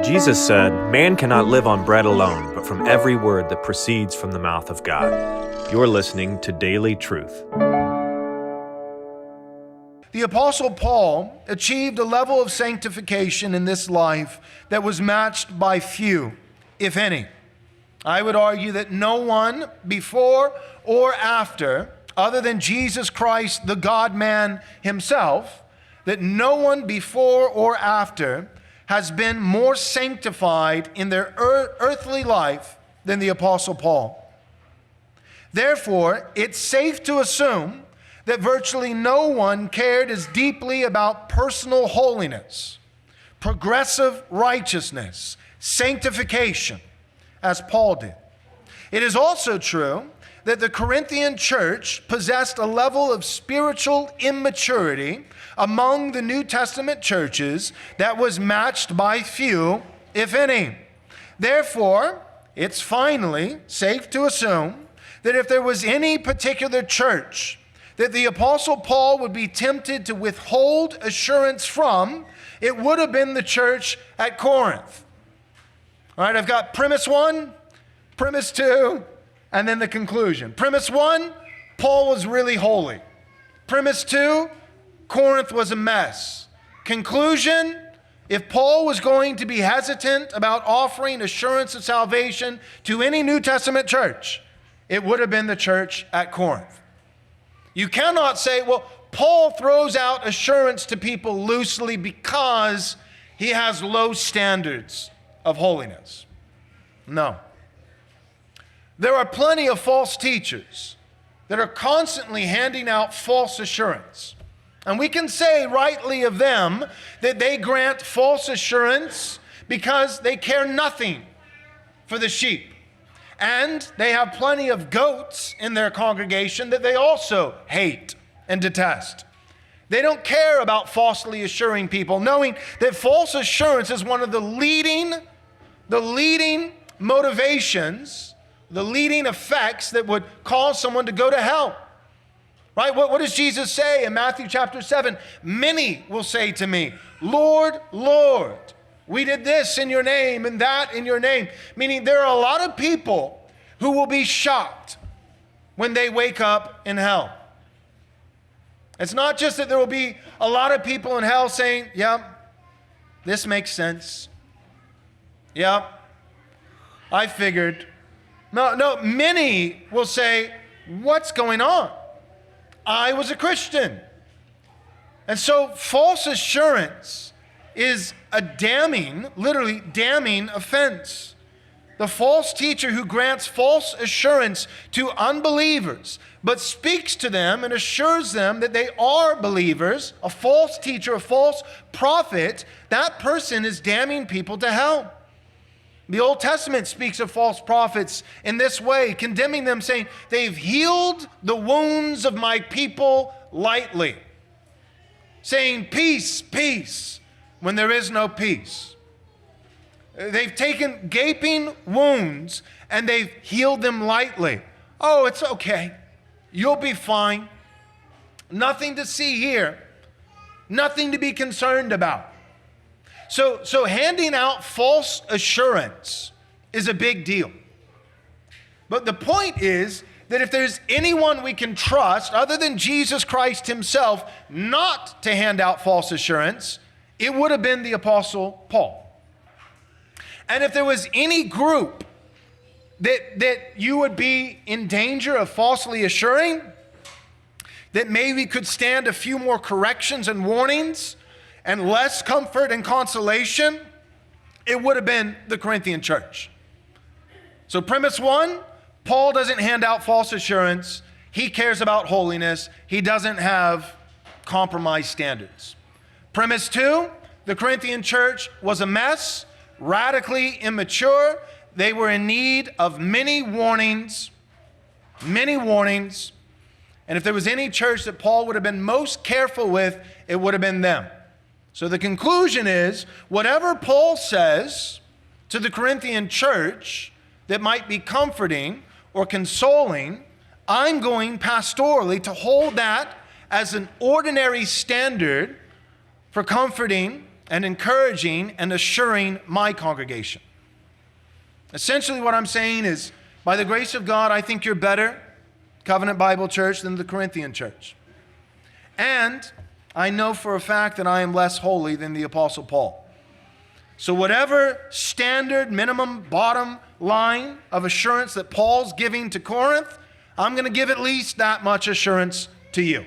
Jesus said, "Man cannot live on bread alone, but from every word that proceeds from the mouth of God." You're listening to Daily Truth. The Apostle Paul achieved a level of sanctification in this life that was matched by few, if any. I would argue that no one before or after, other than Jesus Christ, the God-man himself, that no one before or after has been more sanctified in their earthly life than the Apostle Paul. Therefore, it's safe to assume that virtually no one cared as deeply about personal holiness, progressive righteousness, sanctification, as Paul did. It is also true that the Corinthian church possessed a level of spiritual immaturity among the New Testament churches that was matched by few, if any. Therefore, it's finally safe to assume that if there was any particular church that the Apostle Paul would be tempted to withhold assurance from, it would have been the church at Corinth. All right, I've got premise 1, premise 2, and then the conclusion. Premise 1, Paul was really holy. Premise 2, Corinth was a mess. Conclusion, if Paul was going to be hesitant about offering assurance of salvation to any New Testament church, it would have been the church at Corinth. You cannot say, well, Paul throws out assurance to people loosely because he has low standards of holiness. No. There are plenty of false teachers that are constantly handing out false assurance. And we can say rightly of them that they grant false assurance because they care nothing for the sheep. And they have plenty of goats in their congregation that they also hate and detest. They don't care about falsely assuring people, knowing that false assurance is one of the leading motivations, the leading effects that would cause someone to go to hell. Right? What does Jesus say in Matthew chapter 7? Many will say to me, "Lord, Lord, we did this in your name and that in your name." Meaning there are a lot of people who will be shocked when they wake up in hell. It's not just that there will be a lot of people in hell saying, "Yeah, this makes sense. Yeah, I figured." No, many will say, "What's going on? I was a Christian." And so false assurance is a damning, literally damning offense. The false teacher who grants false assurance to unbelievers, but speaks to them and assures them that they are believers, a false teacher, a false prophet, that person is damning people to hell. The Old Testament speaks of false prophets in this way, condemning them, saying, "They've healed the wounds of my people lightly," saying, "Peace, peace," when there is no peace. They've taken gaping wounds and they've healed them lightly. "Oh, it's okay. You'll be fine. Nothing to see here. Nothing to be concerned about." So handing out false assurance is a big deal. But the point is that if there's anyone we can trust other than Jesus Christ himself not to hand out false assurance, it would have been the Apostle Paul. And if there was any group that you would be in danger of falsely assuring, that maybe could stand a few more corrections and warnings and less comfort and consolation, it would have been the Corinthian church. So premise 1, Paul doesn't hand out false assurance. He cares about holiness. He doesn't have compromised standards. Premise 2, the Corinthian church was a mess, radically immature. They were in need of many warnings. And if there was any church that Paul would have been most careful with, it would have been them. So the conclusion is, whatever Paul says to the Corinthian church that might be comforting or consoling, I'm going pastorally to hold that as an ordinary standard for comforting and encouraging and assuring my congregation. Essentially what I'm saying is, by the grace of God, I think you're better, Covenant Bible Church, than the Corinthian church. And I know for a fact that I am less holy than the Apostle Paul. So whatever standard, minimum, bottom line of assurance that Paul's giving to Corinth, I'm going to give at least that much assurance to you.